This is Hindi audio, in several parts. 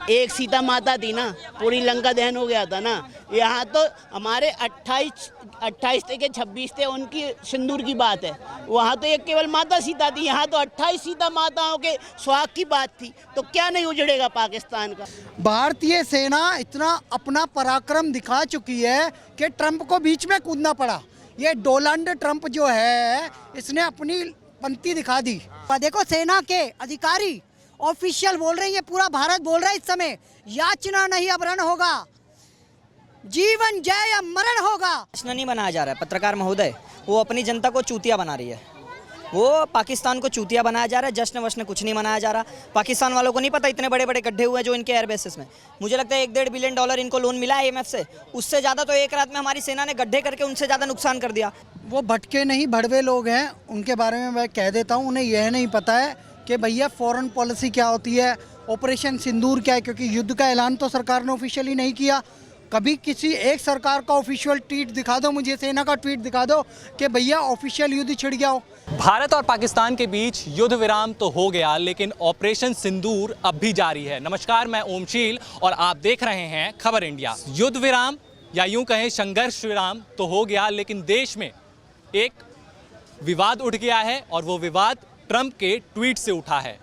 एक सीता माता थी ना, पूरी लंका दहन हो गया था ना। यहाँ तो हमारे 28 थे के 26 थे, उनकी सिंदूर की बात है। वहाँ तो एक केवल माता सीता थी, यहाँ तो 28 सीता माताओं के सुहाग की बात थी। तो क्या नहीं उजड़ेगा पाकिस्तान का। भारतीय सेना इतना अपना पराक्रम दिखा चुकी है कि ट्रंप को बीच में कूदना पड़ा। ये डोनाल्ड ट्रंप जो है, इसने अपनी पंक्ति दिखा दी। देखो सेना के अधिकारी ऑफिशियल बोल रहे हैं, ये पूरा भारत बोल रहा है इस समय, याचना नहीं अब रण होगा, जीवन जय या मरण होगा। जश्न नहीं मनाया जा रहा है। पत्रकार महोदय, वो अपनी जनता को चूतिया बना रही है, वो पाकिस्तान को चूतिया बनाया जा रहा है। जश्न वश्न कुछ नहीं मनाया जा रहा। पाकिस्तान वालों को नहीं पता इतने बड़े बड़े गड्ढे हुए हैं जो इनके एयरबेसेस में। मुझे लगता है $1.5 बिलियन इनको लोन मिला है IMF से, उससे ज़्यादा तो एक रात में हमारी सेना ने गड्ढे करके उनसे ज़्यादा नुकसान कर दिया। वो भटके नहीं भड़वे लोग हैं, उनके बारे में मैं कह देता हूँ, उन्हें यह नहीं पता है कि भैया फॉरेन पॉलिसी क्या होती है, ऑपरेशन सिंदूर क्या है। क्योंकि युद्ध का ऐलान तो सरकार ने ऑफिशियली नहीं किया। कभी किसी एक सरकार का ऑफिशियल ट्वीट दिखा दो मुझे, सेना का ट्वीट दिखा दो कि भैया ऑफिशियल युद्ध छिड़ गया हो। भारत और पाकिस्तान के बीच युद्ध विराम तो हो गया, लेकिन ऑपरेशन सिंदूर अब भी जारी है। नमस्कार, मैं ओमशील और आप देख रहे हैं खबर इंडिया। युद्ध विराम या यूं कहें संघर्ष विराम तो हो गया, लेकिन देश में एक विवाद उठ गया है और वो विवाद ट्रंप के ट्वीट से उठा है।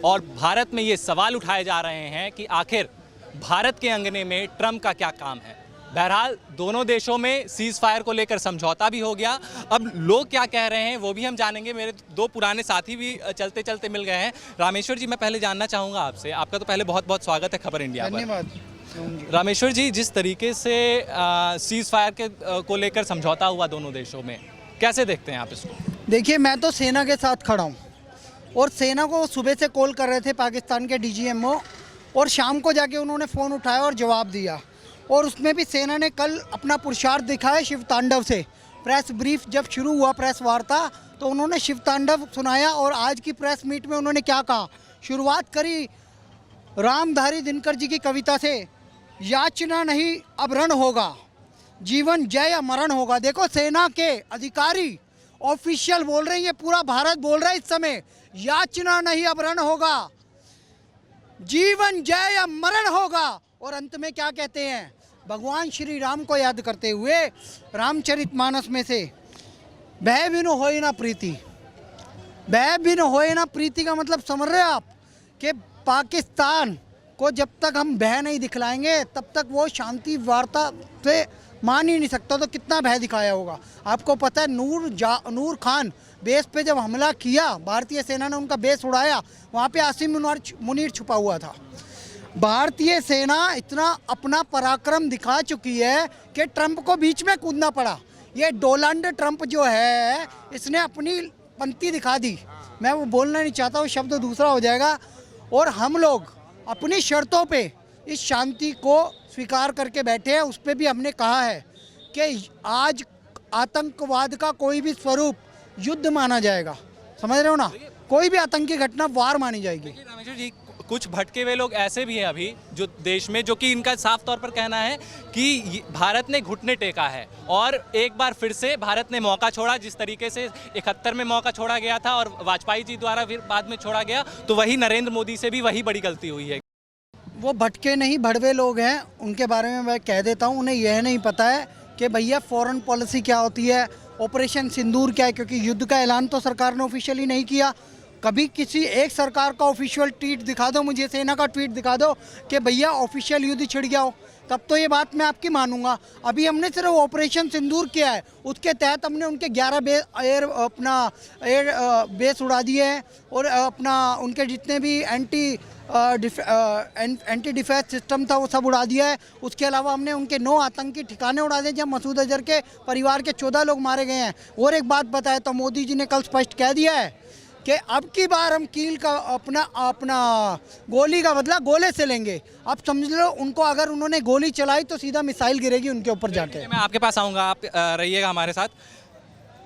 और भारत में ये सवाल उठाए जा रहे हैं कि आखिर भारत के अंगने में ट्रंप का क्या काम है। बहरहाल दोनों देशों में सीज फायर को लेकर समझौता भी हो गया। अब लोग क्या कह रहे हैं वो भी हम जानेंगे। मेरे दो पुराने साथी भी चलते चलते मिल गए हैं। रामेश्वर जी, मैं पहले जानना चाहूँगा आपसे, आपका तो पहले बहुत बहुत स्वागत है खबर इंडिया पर। धन्यवाद। रामेश्वर जी, जिस तरीके से सीज फायर के को लेकर समझौता हुआ दोनों देशों में, कैसे देखते हैं आप इसको? देखिए, मैं तो सेना के साथ खड़ा हूँ और सेना को सुबह से कॉल कर रहे थे पाकिस्तान के DGMO, और शाम को जाके उन्होंने फ़ोन उठाया और जवाब दिया। और उसमें भी सेना ने कल अपना पुरुषार्थ दिखाया शिव तांडव से। प्रेस ब्रीफ जब शुरू हुआ, प्रेस वार्ता, तो उन्होंने शिव तांडव सुनाया। और आज की प्रेस मीट में उन्होंने क्या कहा, शुरुआत करी रामधारी दिनकर जी की कविता से, याचना नहीं अब रण होगा, जीवन जय या मरण होगा। देखो सेना के अधिकारी ऑफिशियल बोल रहे हैं, ये पूरा भारत बोल रहा है इस समय, याचना नहीं अब रण होगा, जीवन जय या मरण होगा। और अंत में क्या कहते हैं, भगवान श्री राम को याद करते हुए रामचरितमानस में से, भय बिनु होए ना प्रीति। भय बिनु होए ना प्रीति का मतलब समझ रहे आप कि पाकिस्तान को जब तक हम भय नहीं दिखलाएंगे तब तक वो शांति वार्ता से मान ही नहीं सकता। तो कितना भय दिखाया होगा। आपको पता है नूर खान बेस पे जब हमला किया, भारतीय सेना ने उनका बेस उड़ाया, वहाँ पे आसिम मुनीर छुपा हुआ था। भारतीय सेना इतना अपना पराक्रम दिखा चुकी है कि ट्रंप को बीच में कूदना पड़ा। ये डोनाल्ड ट्रंप जो है, इसने अपनी पंक्ति दिखा दी। मैं वो बोलना नहीं चाहता, वो शब्द दूसरा हो जाएगा। और हम लोग अपनी शर्तों पे इस शांति को स्वीकार करके बैठे हैं। उस पर भी हमने कहा है कि आज आतंकवाद का कोई भी स्वरूप युद्ध माना जाएगा। समझ रहे हो ना, कोई भी आतंकी घटना वार मानी जाएगी। रामेश्वर जी, कुछ भटके हुए लोग ऐसे भी हैं अभी जो देश में, जो कि इनका साफ तौर पर कहना है कि भारत ने घुटने टेका है और एक बार फिर से भारत ने मौका छोड़ा। जिस तरीके से 71 में मौका छोड़ा गया था और वाजपेयी जी द्वारा फिर बाद में छोड़ा गया, तो वही नरेंद्र मोदी से भी वही बड़ी गलती हुई है। वो भटके नहीं भड़वे लोग हैं, उनके बारे में मैं कह देता हूँ, उन्हें यह नहीं पता है कि भैया फॉरेन पॉलिसी क्या होती है, ऑपरेशन सिंदूर क्या है। क्योंकि युद्ध का ऐलान तो सरकार ने ऑफिशियली नहीं किया। कभी किसी एक सरकार का ऑफिशियल ट्वीट दिखा दो मुझे, सेना का ट्वीट दिखा दो कि भैया ऑफिशियल युद्ध छिड़ गया हो, तब तो ये बात मैं आपकी मानूंगा। अभी हमने सिर्फ ऑपरेशन सिंदूर किया है, उसके तहत हमने उनके 11 एयर बेस उड़ा दिए हैं और अपना उनके जितने भी एंटी डिफेंस सिस्टम था वो सब उड़ा दिया है। उसके अलावा हमने उनके 9 आतंकी ठिकाने उड़ा दिए जब मसूद अजहर के परिवार के 14 लोग मारे गए हैं। और एक बात बताया तो मोदी जी ने कल स्पष्ट कह दिया है कि अब की बार हम कील का अपना गोली का बदला गोले से लेंगे। अब समझ लो, उनको अगर उन्होंने गोली चलाई तो सीधा मिसाइल गिरेगी उनके ऊपर जाके। मैं आपके पास आऊँगा, आप रहिएगा हमारे साथ।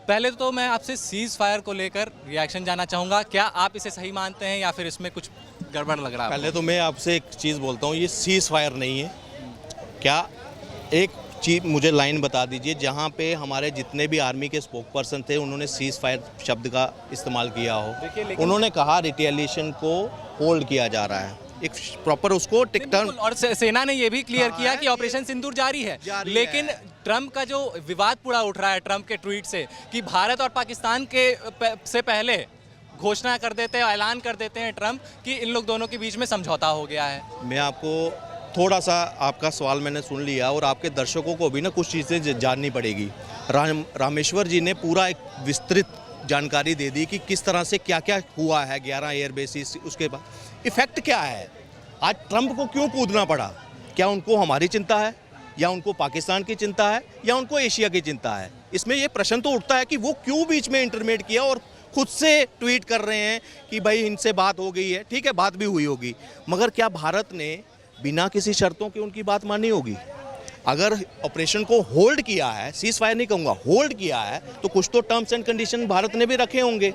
पहले तो मैं आपसे सीज फायर को लेकर रिएक्शन जानना चाहूँगा। क्या आप इसे सही मानते हैं या फिर इसमें कुछ गड़बड़ लग रहा है? पहले तो मैं आपसे एक चीज़ बोलता हूँ, ये सीज फायर नहीं है। क्या एक चीज़ मुझे लाइन बता दीजिए जहाँ पे हमारे जितने भी आर्मी के स्पोक पर्सन थे उन्होंने सीज फायर शब्द का इस्तेमाल किया हो। उन्होंने कहा रिटेलिएशन को होल्ड किया जा रहा है। एक प्रॉपर उसको टिकटर्न। और सेना ने ये भी क्लियर किया कि ऑपरेशन सिंदूर जारी है, लेकिन ट्रंप का जो विवाद पूरा उठ रहा है ट्रंप के ट्वीट से कि भारत और पाकिस्तान के से पहले घोषणा कर देते हैं, ऐलान कर देते हैं ट्रंप कि इन लोग दोनों के बीच में समझौता हो गया है। मैं आपको थोड़ा सा, आपका सवाल मैंने सुन लिया और आपके दर्शकों को भी ना कुछ चीज़ें जाननी पड़ेगी। रामेश्वर जी ने पूरा एक विस्तृत जानकारी दे दी कि किस तरह से क्या क्या हुआ है 11 एयर बेसिस, उसके बाद इफेक्ट क्या है। आज ट्रंप को क्यों कूदना पड़ा? क्या उनको हमारी चिंता है, या उनको पाकिस्तान की चिंता है, या उनको एशिया की चिंता है? इसमें ये प्रश्न तो उठता है कि वो क्यों बीच में इंटरमेड किया और खुद से ट्वीट कर रहे हैं कि भाई इनसे बात हो गई है। ठीक है, बात भी हुई होगी, मगर क्या भारत ने बिना किसी शर्तों के उनकी बात मानी होगी? अगर ऑपरेशन को होल्ड किया है, सीज फायर नहीं कहूँगा, होल्ड किया है, तो कुछ तो टर्म्स एंड कंडीशन भारत ने भी रखे होंगे।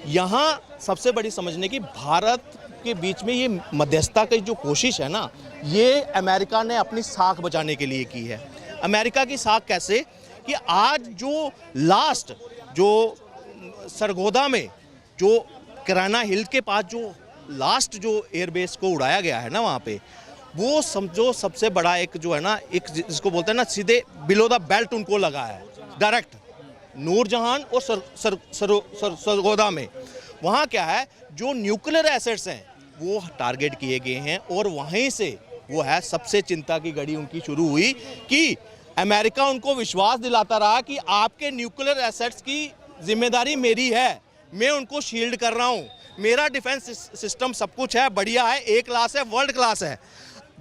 यहाँ सबसे बड़ी समझने की, भारत के बीच में ये मध्यस्थता की जो कोशिश है ना, ये अमेरिका ने अपनी साख बचाने के लिए की है। अमेरिका की साख कैसे कि आज जो लास्ट जो सरगोदा में जो कराना हिल के पास जो लास्ट जो एयरबेस को उड़ाया गया है ना, वहाँ पे वो समझो सबसे बड़ा एक जो है ना, एक जिसको बोलते हैं ना सीधे बिलो द बेल्ट उनको लगा है डायरेक्ट नूरजहान और सरगोदा में। वहाँ क्या है, जो न्यूक्लियर एसेट्स हैं वो टारगेट किए गए हैं और वहीं से वो है सबसे चिंता की घड़ी उनकी शुरू हुई कि अमेरिका उनको विश्वास दिलाता रहा कि आपके न्यूक्लियर एसेट्स की जिम्मेदारी मेरी है, मैं उनको शील्ड कर रहा हूँ, मेरा डिफेंस सिस्टम सब कुछ है, बढ़िया है, ए क्लास है, वर्ल्ड क्लास है।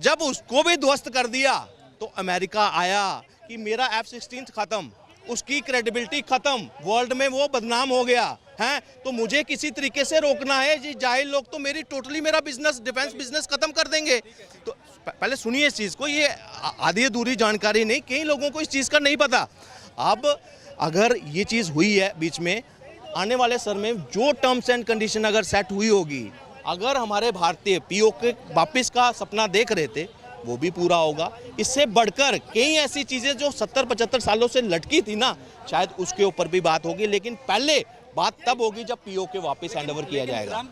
जब उसको भी ध्वस्त कर दिया तो अमेरिका आया कि मेरा F-16 खत्म, उसकी क्रेडिबिलिटी खत्म, वर्ल्ड में वो बदनाम हो गया है, तो मुझे किसी तरीके से रोकना है। जी जाहिल लोग तो मेरी टोटली मेरा बिजनेस, डिफेंस बिजनेस खत्म कर देंगे। तो पहले सुनिए इस चीज़ को, ये आधी अधूरी जानकारी नहीं, कई लोगों को इस चीज़ का नहीं पता। अब अगर ये चीज़ हुई है बीच में, आने वाले सर में जो टर्म्स एंड कंडीशन अगर सेट हुई होगी, अगर हमारे भारतीय पीओके वापस का सपना देख रहे थे, वो भी पूरा होगा। इससे बढ़कर कई ऐसी चीज़ें जो 70-75 सालों से लटकी थी ना, शायद उसके ऊपर भी बात होगी, लेकिन पहले बात तब होगी जब पीओके वापस हैंडओवर किया जाएगा।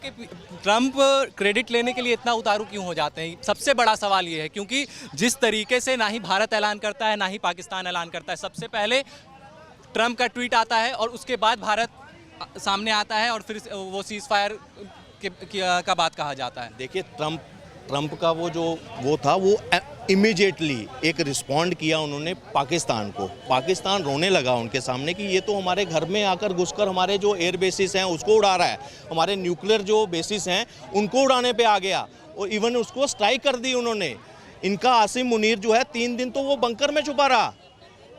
ट्रंप क्रेडिट लेने के लिए इतना उतारू क्यों हो जाते हैं? सबसे बड़ा सवाल ये है, क्योंकि जिस तरीके से ना ही भारत ऐलान करता है ना ही पाकिस्तान ऐलान करता है, सबसे पहले ट्रंप का ट्वीट आता है और उसके बाद भारत सामने आता है और फिर वो सीज फायर का बात कहा जाता है। देखिए, ट्रंप का वो था, वो इमीडिएटली एक रिस्पॉन्ड किया उन्होंने पाकिस्तान को। पाकिस्तान रोने लगा उनके सामने कि ये तो हमारे घर में आकर घुसकर हमारे जो एयर बेसिस हैं उसको उड़ा रहा है, हमारे न्यूक्लियर जो बेसिस हैं उनको उड़ाने पे आ गया और इवन उसको स्ट्राइक कर दी उन्होंने। इनका आसिम मुनीर जो है 3 दिन तो वो बंकर में छुपा रहा,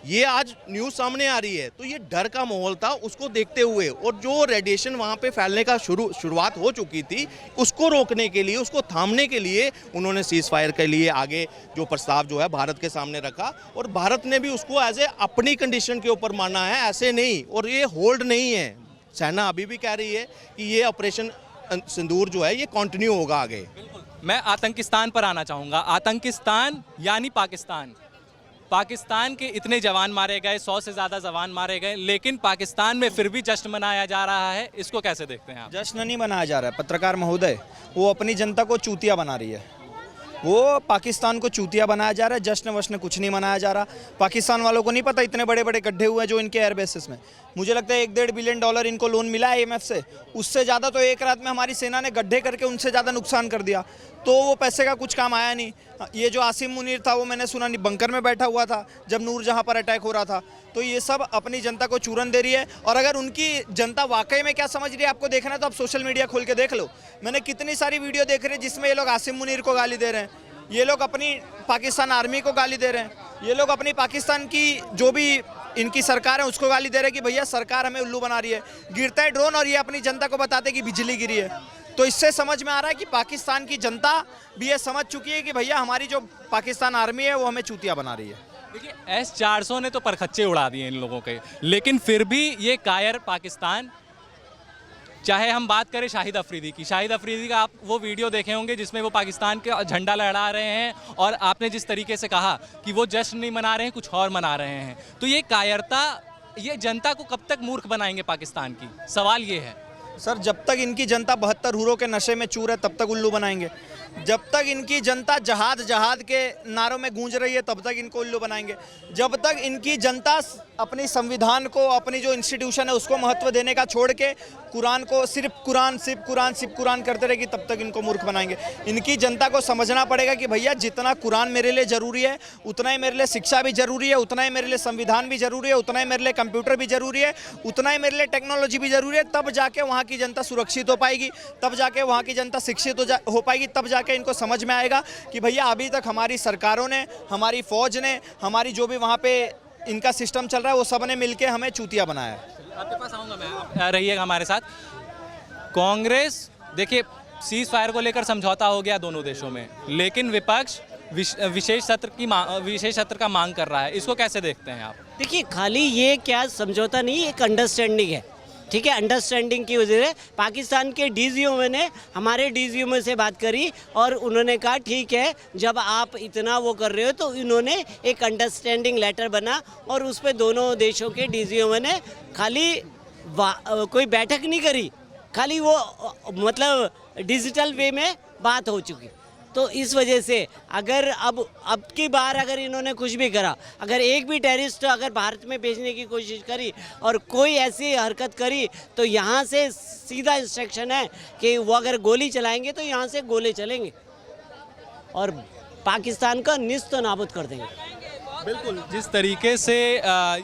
ये आज न्यूज़ सामने आ रही है। तो ये डर का माहौल था, उसको देखते हुए और जो रेडिएशन वहाँ पे फैलने का शुरुआत हो चुकी थी, उसको रोकने के लिए, उसको थामने के लिए उन्होंने सीज फायर के लिए आगे जो प्रस्ताव जो है भारत के सामने रखा और भारत ने भी उसको एज ए अपनी कंडीशन के ऊपर माना है, ऐसे नहीं। और ये होल्ड नहीं है, सेना अभी भी कह रही है कि ये ऑपरेशन सिंदूर जो है ये कंटिन्यू होगा आगे। मैं आतंकिस्तान पर आना चाहूँगा। आतंकिस्तान यानी पाकिस्तान के इतने जवान मारे गए, 100 से ज़्यादा जवान मारे गए, लेकिन पाकिस्तान में फिर भी जश्न मनाया जा रहा है। इसको कैसे देखते हैं आप? जश्न नहीं मनाया जा रहा है पत्रकार महोदय, वो अपनी जनता को चूतिया बना रही है। वो पाकिस्तान को चूतिया बनाया जा रहा है, जश्न वश्न कुछ नहीं मनाया जा रहा। पाकिस्तान वालों को नहीं पता इतने बड़े बड़े गड्ढे हुए हैं जो इनके एयर बेसिस में। मुझे लगता है $1-1.5 बिलियन इनको लोन मिला है IMF से, उससे ज़्यादा तो एक रात में हमारी सेना ने गड्ढे करके उनसे ज़्यादा नुकसान कर दिया, तो वो पैसे का कुछ काम आया नहीं। ये जो आसिम मुनीर था वो मैंने सुना नहीं बंकर में बैठा हुआ था जब नूरजहां पर अटैक हो रहा था। तो ये सब अपनी जनता को चूरन दे रही है। और अगर उनकी जनता वाकई में क्या समझ रही है आपको देखना है तो आप सोशल मीडिया खोल के देख लो। मैंने कितनी सारी वीडियो देख रही है जिसमें ये लोग आसिम मुनीर को गाली दे रहे हैं, ये लोग अपनी पाकिस्तान आर्मी को गाली दे रहे हैं, ये लोग अपनी पाकिस्तान की जो भी इनकी सरकार है उसको गाली दे रहे हैं कि भैया सरकार हमें उल्लू बना रही है। गिरता है ड्रोन और ये अपनी जनता को बताते कि बिजली गिरी है। तो इससे समझ में आ रहा है कि पाकिस्तान की जनता भी ये समझ चुकी है कि भैया हमारी जो पाकिस्तान आर्मी है वो हमें चूतिया बना रही है। देखिए, S-400 ने तो परखच्चे उड़ा दिए इन लोगों के, लेकिन फिर भी ये कायर पाकिस्तान, चाहे हम बात करें शाहिद अफरीदी की, शाहिद अफरीदी का आप वो वीडियो देखे होंगे जिसमें वो पाकिस्तान के झंडा लहरा रहे हैं और आपने जिस तरीके से कहा कि वो जश्न नहीं मना रहे हैं, कुछ और मना रहे हैं। तो ये कायरता, ये जनता को कब तक मूर्ख बनाएंगे पाकिस्तान की? सवाल ये है सर, जब तक इनकी जनता 72 हुरों के नशे में चूर है तब तक उल्लू बनाएंगे। जब तक इनकी जनता जहाद जहाद के नारों में गूंज रही है तब तक इनको उल्लू बनाएंगे। जब तक इनकी जनता अपनी संविधान को, अपनी जो इंस्टीट्यूशन है उसको महत्व देने का छोड़ के कुरान को सिर्फ कुरान करते रहेगी तब तक इनको मूर्ख बनाएंगे। इनकी जनता को समझना पड़ेगा कि भैया जितना कुरान मेरे लिए ज़रूरी है उतना ही मेरे लिए शिक्षा भी ज़रूरी है, उतना ही मेरे लिए संविधान भी ज़रूरी है, उतना ही मेरे लिए कंप्यूटर भी ज़रूरी है, उतना ही मेरे लिए टेक्नोलॉजी भी ज़रूरी है। तब जाके वहाँ की जनता सुरक्षित हो पाएगी, तब जाके वहाँ की जनता शिक्षित हो पाएगी, तब जाके इनको समझ में आएगा कि भैया अभी तक हमारी सरकारों ने, हमारी फ़ौज ने, हमारी जो भी वहाँ पे इनका सिस्टम चल रहा है वो सब ने मिलके हमें चूतिया बनाया है। आपके पास आऊँगा मैं, रहिएगा हमारे साथ। कांग्रेस देखिए सीज फायर को लेकर समझौता हो गया दोनों देशों में, लेकिन विपक्ष विशेष सत्र का मांग कर रहा है, इसको कैसे देखते हैं आप? देखिए खाली ये क्या समझौता नहीं, एक अंडरस्टैंडिंग है, ठीक है। अंडरस्टैंडिंग की वजह से पाकिस्तान के डीजीओ ने हमारे डीजीओ से बात करी और उन्होंने कहा ठीक है जब आप इतना वो कर रहे हो, तो इन्होंने एक अंडरस्टैंडिंग लेटर बना और उस पर दोनों देशों के डीजीओ ने खाली कोई बैठक नहीं करी, खाली वो मतलब डिजिटल वे में बात हो चुकी। तो इस वजह से अगर अब की बार अगर इन्होंने कुछ भी करा, अगर एक भी टेररिस्ट अगर भारत में भेजने की कोशिश करी और कोई ऐसी हरकत करी तो यहाँ से सीधा इंस्ट्रक्शन है कि वो अगर गोली चलाएंगे तो यहाँ से गोले चलेंगे और पाकिस्तान का निस्त नाबूद कर देंगे। बिल्कुल, जिस तरीके से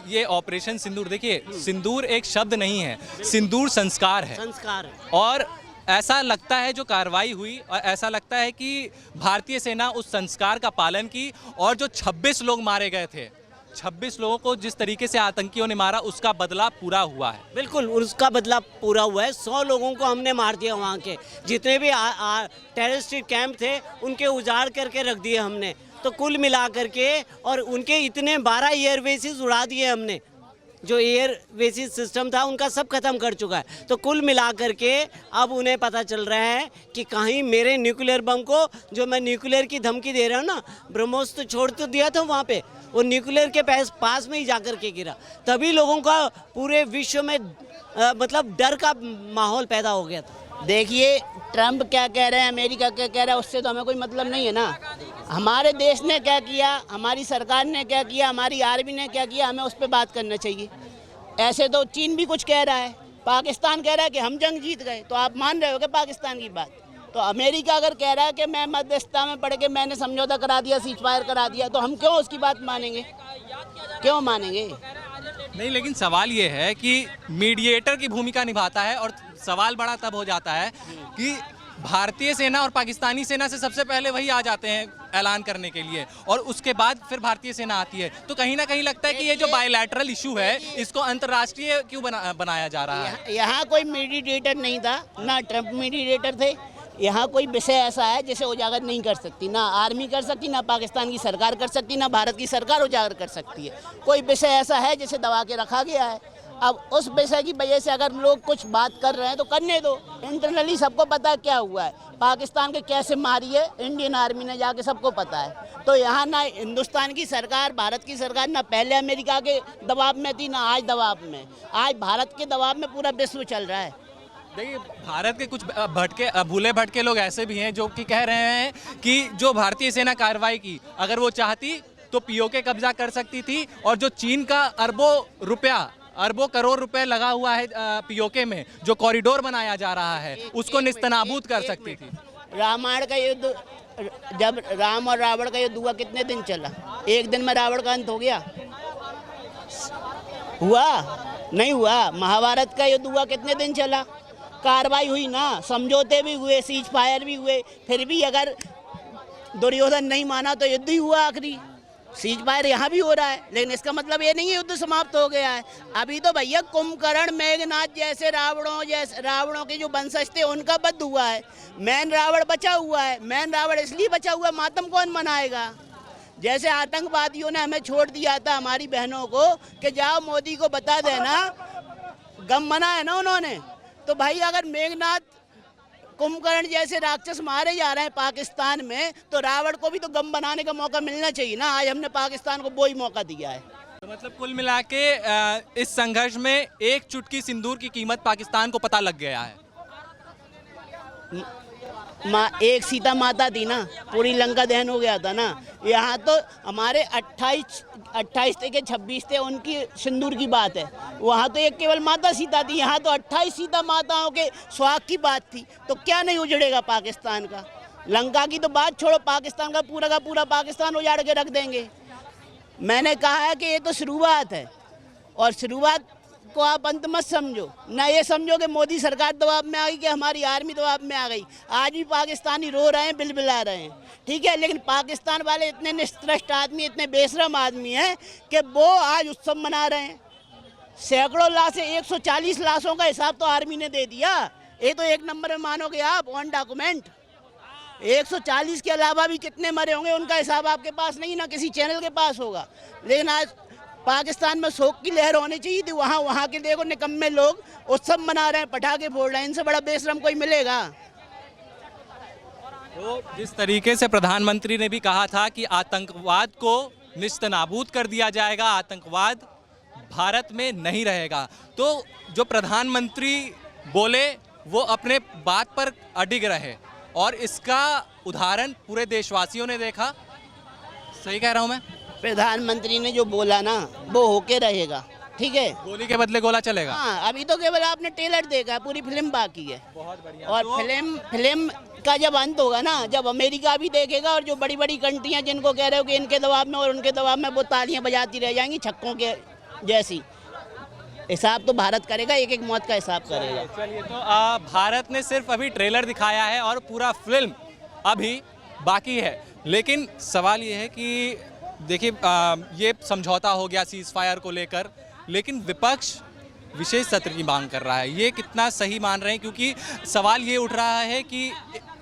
ये ऑपरेशन सिंदूर, देखिए सिंदूर एक शब्द नहीं है, सिंदूर संस्कार है, और ऐसा लगता है जो कार्रवाई हुई और ऐसा लगता है कि भारतीय सेना उस संस्कार का पालन की और जो 26 लोग मारे गए थे, 26 लोगों को जिस तरीके से आतंकियों ने मारा उसका बदला पूरा हुआ है। बिल्कुल उसका बदला पूरा हुआ है। 100 लोगों को हमने मार दिया, वहाँ के जितने भी टेररिस्ट कैंप थे उनके उजाड़ करके रख दिए हमने। तो कुल मिला करके और उनके इतने 12 एयरबेसेस उड़ा दिए हमने, जो एयर बेसिस सिस्टम था उनका सब खत्म कर चुका है। तो कुल मिला करके अब उन्हें पता चल रहा है कि कहीं मेरे न्यूक्लियर बम को, जो मैं न्यूक्लियर की धमकी दे रहा हूँ ना, ब्रह्मोस तो छोड़ तो दिया था वहाँ पे, वो न्यूक्लियर के पास में ही जाकर के गिरा, तभी लोगों का पूरे विश्व में मतलब डर का माहौल पैदा हो गया था। देखिए ट्रम्प क्या कह रहे हैं, अमेरिका क्या कह रहा है, उससे तो हमें कोई मतलब नहीं है ना। हमारे देश ने क्या किया, हमारी सरकार ने क्या किया, हमारी आर्मी ने क्या किया, हमें उस पर बात करना चाहिए। ऐसे तो चीन भी कुछ कह रहा है, पाकिस्तान कह रहा है कि हम जंग जीत गए, तो आप मान रहे हो कि पाकिस्तान की बात? तो अमेरिका अगर कह रहा है कि मैं मध्यस्थता में पड़ के मैंने समझौता करा दिया, सीज फायर करा दिया, तो हम क्यों उसकी बात मानेंगे, क्यों मानेंगे? नहीं, लेकिन सवाल ये है कि मीडिएटर की भूमिका निभाता है, और सवाल बड़ा तब हो जाता है कि भारतीय सेना और पाकिस्तानी सेना से सबसे पहले वही आ जाते हैं ऐलान करने के लिए, और उसके बाद फिर भारतीय सेना आती है। तो कहीं ना कहीं लगता है कि ये जो बायलैटरल इशू है इसको अंतर्राष्ट्रीय क्यों बनाया जा रहा है? यहाँ कोई मीडिएटर नहीं था, ना ट्रम्प मीडिएटर थे। यहाँ कोई विषय ऐसा है जिसे उजागर नहीं कर सकती, ना आर्मी कर सकती, ना पाकिस्तान की सरकार कर सकती, ना भारत की सरकार उजागर कर सकती है। कोई विषय ऐसा है जिसे दबा के रखा गया है। अब उस विषय की वजह से अगर लोग कुछ बात कर रहे हैं तो करने दो। इंटरनली सबको पता है क्या हुआ है, पाकिस्तान के कैसे मारी है इंडियन आर्मी ने जाके, सबको पता है। तो यहाँ ना हिंदुस्तान की सरकार, भारत की सरकार ना पहले अमेरिका के दबाव में थी, ना आज दबाव में। आज भारत के दबाव में पूरा विश्व चल रहा है। देखिए, भारत के कुछ भूले भटके लोग ऐसे भी हैं जो कि कह रहे हैं कि जो भारतीय सेना कार्रवाई की, अगर वो चाहती तो पीओके कब्जा कर सकती थी, और जो चीन का अरबों करोड़ रुपए लगा हुआ है पीओके में, जो कॉरिडोर बनाया जा रहा है, उसको निस्तनाबूद कर सकती थी। रामायण का युद्ध, जब राम और रावण का युद्ध हुआ कितने दिन चला? एक दिन में रावण का अंत हो गया? हुआ नहीं हुआ। महाभारत का युद्ध हुआ कितने दिन चला? कार्रवाई हुई ना, समझौते भी हुए, सीज फायर भी हुए, फिर भी अगर दुर्योधन नहीं माना तो युद्ध ही हुआ आखिरी। सीज फायर यहाँ भी हो रहा है, लेकिन इसका मतलब ये नहीं है युद्ध समाप्त हो गया है। अभी तो भैया कुंभकर्ण, मेघनाथ जैसे रावणों के जो वंशज थे उनका वध हुआ है। मैन रावण बचा हुआ है। मैन रावण इसलिए बचा हुआ है, मातम कौन मनाएगा? जैसे आतंकवादियों ने हमें छोड़ दिया था, हमारी बहनों को, कि जाओ मोदी को बता देना, गम मना है ना उन्होंने। तो भाई अगर मेघनाथ, कुंभकर्ण जैसे राक्षस मारे जा रहे हैं पाकिस्तान में, तो रावण को भी तो गम बनाने का मौका मिलना चाहिए ना। आज हमने पाकिस्तान को वो ही मौका दिया है। तो मतलब कुल मिला के इस संघर्ष में एक चुटकी सिंदूर की कीमत पाकिस्तान को पता लग गया है। एक सीता माता थी ना, पूरी लंका दहन हो गया था ना। यहाँ तो हमारे 28 थे के 26 थे, उनकी सिंदूर की बात है। वहाँ तो एक केवल माता सीता थी, यहाँ तो 28 सीता माताओं के सुहाग की बात थी। तो क्या नहीं उजड़ेगा पाकिस्तान का? लंका की तो बात छोड़ो, पाकिस्तान का पूरा पाकिस्तान उजाड़ के रख देंगे। मैंने कहा है कि ये तो शुरुआत है, और शुरुआत को आप अंत मत समझो ना। ये समझो कि मोदी सरकार दबाव में आ गई, कि हमारी आर्मी दबाव में आ गई। आज भी पाकिस्तानी रो रहे हैं, बिलबिला रहे हैं, ठीक है। लेकिन पाकिस्तान वाले इतने निष्ठुर आदमी, इतने बेशरम आदमी हैं कि वो आज उत्सव मना रहे हैं। सैकड़ों लाशें, 140 लाशों का हिसाब तो आर्मी ने दे दिया। ये तो एक नंबर में मानोगे आप, ऑन डॉक्यूमेंट। 140 के अलावा भी कितने मरे होंगे उनका हिसाब आपके पास नहीं, ना किसी चैनल के पास होगा। लेकिन आज पाकिस्तान में शोक की लहर होनी चाहिए थी। वहाँ के देखो निकम्मे लोग उत्सव मना रहे हैं, पटाखे फोड़ रहे हैं। इनसे बड़ा बेशरम कोई मिलेगा? तो जिस तरीके से प्रधानमंत्री ने भी कहा था कि आतंकवाद को निस्तनाबूद कर दिया जाएगा, आतंकवाद भारत में नहीं रहेगा, तो जो प्रधानमंत्री बोले वो अपने बात पर अडिग रहे, और इसका उदाहरण पूरे देशवासियों ने देखा। सही कह रहा हूँ मैं? प्रधानमंत्री ने जो बोला ना, वो होके रहेगा, ठीक है। गोली के बदले गोला चलेगा। हाँ, अभी तो केवल आपने ट्रेलर देखा है, पूरी फिल्म बाकी है। बहुत बढ़िया। और फिल्म का जब अंत होगा ना, जब अमेरिका भी देखेगा, और जो बड़ी बड़ी कंट्रियां जिनको कह रहे हो कि इनके दबाव में और उनके दबाव में, वो तालियां बजाती रह जाएंगी छक्कों के जैसी। हिसाब तो भारत करेगा, एक एक मौत का हिसाब करेगा। चलिए, तो भारत ने सिर्फ अभी ट्रेलर दिखाया है और पूरा फिल्म अभी बाकी है। लेकिन सवाल ये है कि देखिए, ये समझौता हो गया सीज फायर को लेकर, लेकिन विपक्ष विशेष सत्र की मांग कर रहा है। ये कितना सही मान रहे हैं? क्योंकि सवाल ये उठ रहा है कि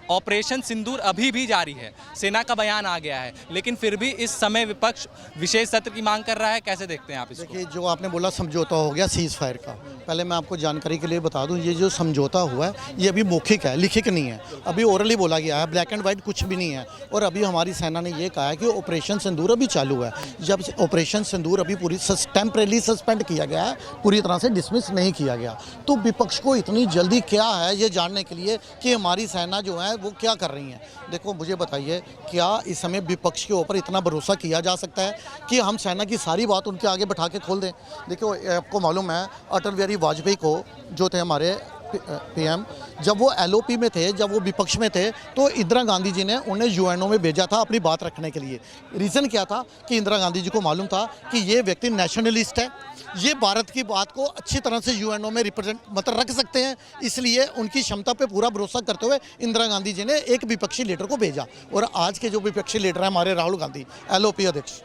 ऑपरेशन सिंदूर अभी भी जारी है, सेना का बयान आ गया है, लेकिन फिर भी इस समय विपक्ष विशेष सत्र की मांग कर रहा है। कैसे देखते हैं आप इसको? देखिए, जो आपने बोला समझौता हो गया सीज फायर का, पहले मैं आपको जानकारी के लिए बता दूं, ये जो समझौता हुआ है ये अभी मौखिक है, लिखित नहीं है। अभी ओरली बोला गया है, ब्लैक एंड वाइट कुछ भी नहीं है। और अभी हमारी सेना ने ये कहा है कि ऑपरेशन सिंदूर अभी चालू है। जब ऑपरेशन सिंदूर अभी पूरी टेम्परेली सस्पेंड किया गया है, पूरी तरह से डिसमिस नहीं किया गया, तो विपक्ष को इतनी जल्दी क्या है ये जानने के लिए कि हमारी सेना जो है वो क्या कर रही है। देखो, मुझे बताइए, क्या इस समय विपक्ष के ऊपर इतना भरोसा किया जा सकता है कि हम सेना की सारी बात उनके आगे बैठा के खोल दें? देखो, आपको मालूम है अटल बिहारी वाजपेयी को, जो थे हमारे पीएम, जब वो एलओपी में थे, जब वो विपक्ष में थे, तो इंदिरा गांधी जी ने उन्हें यूएनओ में भेजा था अपनी बात रखने के लिए। रीज़न क्या था कि इंदिरा गांधी जी को मालूम था कि ये व्यक्ति नेशनलिस्ट है, ये भारत की बात को अच्छी तरह से यूएनओ में रिप्रेजेंट रख सकते हैं, इसलिए उनकी क्षमता पे पूरा भरोसा करते हुए इंदिरा गांधी जी ने एक विपक्षी लीडर को भेजा। और आज के जो विपक्षी लीडर हैं हमारे राहुल गांधी, एलओपी अध्यक्ष,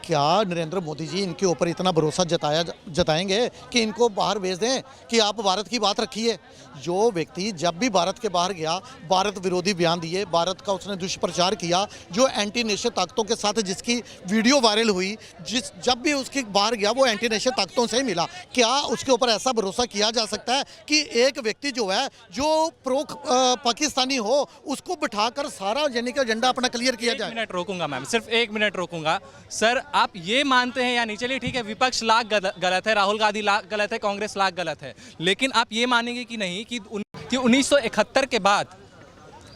क्या नरेंद्र मोदी जी इनके ऊपर इतना भरोसा जताएंगे कि इनको बाहर भेज दें कि आप भारत की बात रखिए? जो व्यक्ति जब भी भारत के बाहर गया, भारत विरोधी बयान दिए, भारत का उसने दुष्प्रचार किया, जो एंटी नेशन ताकतों के साथ जिसकी वीडियो वायरल हुई, जब भी उसके बाहर गया वो एंटी नेशन ताकतों से ही मिला। क्या उसके ऊपर ऐसा भरोसा किया जा सकता है कि एक व्यक्ति जो है, जो प्रो पाकिस्तानी हो, उसको बिठाकर सारा यानी कि एजेंडा अपना क्लियर किया जाए? 1 मिनट रोकूंगा मैम, सिर्फ 1 मिनट रोकूंगा। सर, आप ये मानते हैं या नहीं? चलिए ठीक है, विपक्ष लाख गलत है, राहुल गांधी लाख गलत है, कांग्रेस लाख गलत है, लेकिन आप ये मानेंगे कि नहीं कि 1971 के बाद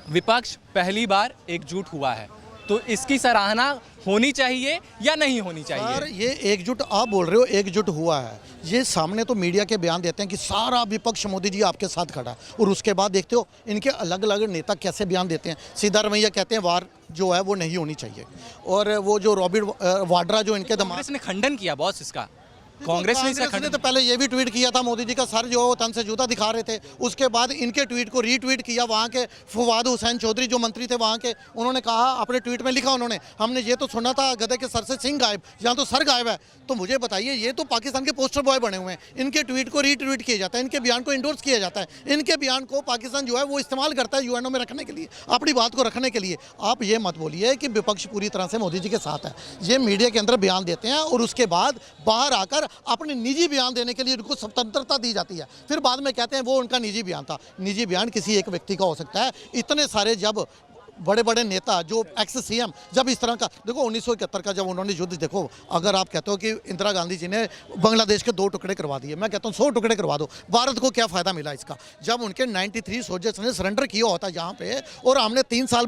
विपक्ष पहली बार एकजुट हुआ है, तो इसकी सराहना होनी चाहिए या नहीं होनी चाहिए? सर, ये एकजुट आप बोल रहे हो, एकजुट हुआ है, ये सामने तो मीडिया के बयान देते हैं कि सारा विपक्ष मोदी जी आपके साथ खड़ा है, और उसके बाद देखते हो इनके अलग अलग नेता कैसे बयान देते हैं। सिद्धारमैया कहते हैं वार जो है वो नहीं होनी चाहिए, और वो जो रॉबर्ट वाड्रा जो इनके कांग्रेस ने खंडन किया बॉस इसका। कांग्रेस ने तो पहले ये भी ट्वीट किया था मोदी जी का सर जो वो तन से जूता दिखा रहे थे, उसके बाद इनके ट्वीट को रीट्वीट किया वहाँ के फवाद हुसैन चौधरी जो मंत्री थे वहाँ के, उन्होंने कहा, अपने ट्वीट में लिखा उन्होंने, हमने ये तो सुना था गधे के सर से सिंह गायब, यहाँ तो सर गायब है। तो मुझे बताइए, ये तो पाकिस्तान के पोस्टर बॉय बने हुए हैं, इनके ट्वीट को रीट्वीट किया जाता है, इनके बयान को इंडोर्स किया जाता है, इनके बयान को पाकिस्तान जो है वो इस्तेमाल करता है यूएनओ में रखने के लिए, अपनी बात को रखने के लिए। आप ये मत बोलिए कि विपक्ष पूरी तरह से मोदी जी के साथ है। ये मीडिया के अंदर बयान देते हैं और उसके बाद बाहर आकर अपने निजी बयान देने के लिए उनको स्वतंत्रता दी जाती है, फिर बाद में कहते हैं वो उनका निजी बयान था। निजी बयान किसी एक व्यक्ति का हो सकता है, इतने सारे जब बड़े बड़े नेता जो एक्स सीएम जब इस तरह का देखो 1971 का जब उन्होंने युद्ध, देखो अगर आप कहते हो कि इंदिरा गांधी जी ने बांग्लादेश के 2 टुकड़े करवा दिए, मैं कहता हूँ 100 टुकड़े करवा दो, भारत को क्या फ़ायदा मिला इसका? जब उनके 93 सोल्जर्स ने सरेंडर किया होता यहाँ पे और हमने 3 साल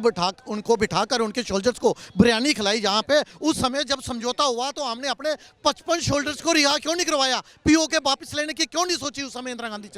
उनको बिठाकर उनके सोल्जर्स को बिरयानी खिलाई यहाँ पे, उस समय जब समझौता हुआ तो हमने अपने 55 सोल्जर्स को रिहा क्यों नहीं करवाया? पीओके वापस लेने की क्यों नहीं सोची उस समय इंदिरा गांधी?